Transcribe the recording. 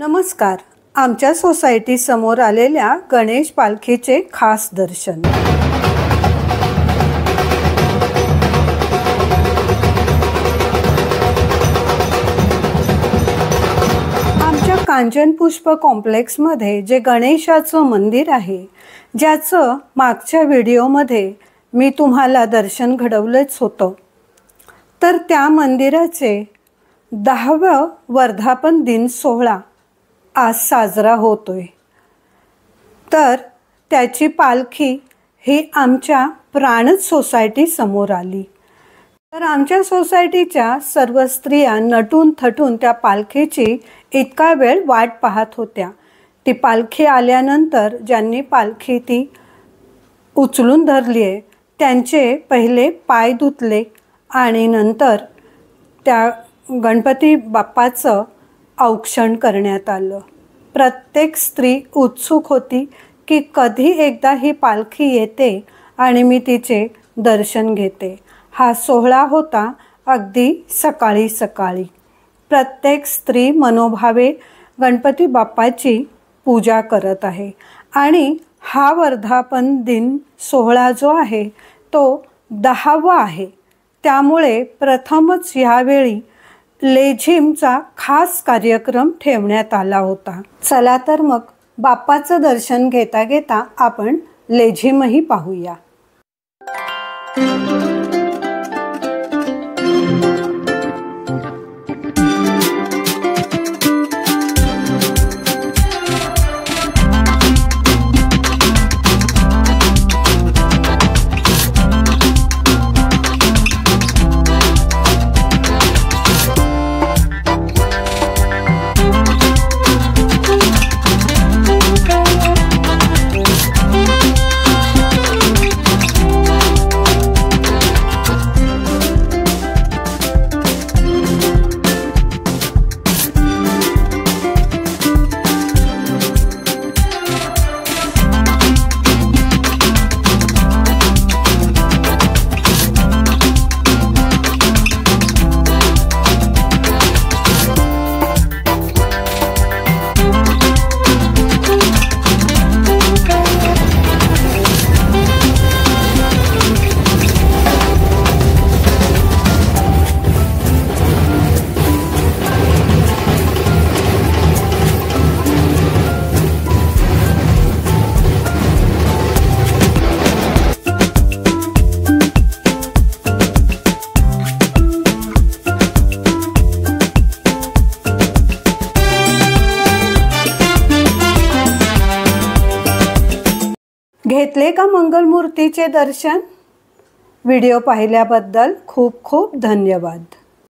नमस्कार. आमच्या सोसायटी समोर आलेल्या गणेश पालखीचे खास दर्शन. आमच्या कांचन पुष्प कॉम्प्लेक्समध्ये जे गणेशाचं मंदिर आहे, ज्याचं मागच्या व्हिडिओमध्ये मी तुम्हाला दर्शन घडवलंच होतं, तर त्या मंदिराचे 10वा वर्धापन दिन सोहळा आज साजरा होतोय. तर त्याची पालखी ही आमच्या प्राणच सोसायटी समोर आली. तर आमच्या सोसायटीच्या सर्व स्त्रिया नटून थटून त्या पालखीची इतका वेळ वाट पाहत होत्या. ती पालखी आल्यानंतर ज्यांनी पालखी ती उचलून धरली आहे त्यांचे पहिले पाय धुतले आणि नंतर त्या गणपती बाप्पाचं औक्षण करण्यात आलं. प्रत्येक स्त्री उत्सुक होती की कधी एकदा ही पालखी येते आणि मी तिचे दर्शन घेते. हा सोहळा होता अगदी सकाळी सकाळी. प्रत्येक स्त्री मनोभावे गणपती बाप्पाची पूजा करत आहे आणि हा वर्धापन दिन सोहळा जो आहे तो 10वा आहे. त्यामुळे प्रथमच ह्यावेळी लेझिमचा खास कार्यक्रम ठेवण्यात आला होता. चला तर मग बाप्पाचं दर्शन घेता घेता आपण लेझिमही पाहूया. घेतले का मंगलमूर्तीचे दर्शन? व्हिडिओ पाहिल्याबद्दल खूप खूप धन्यवाद.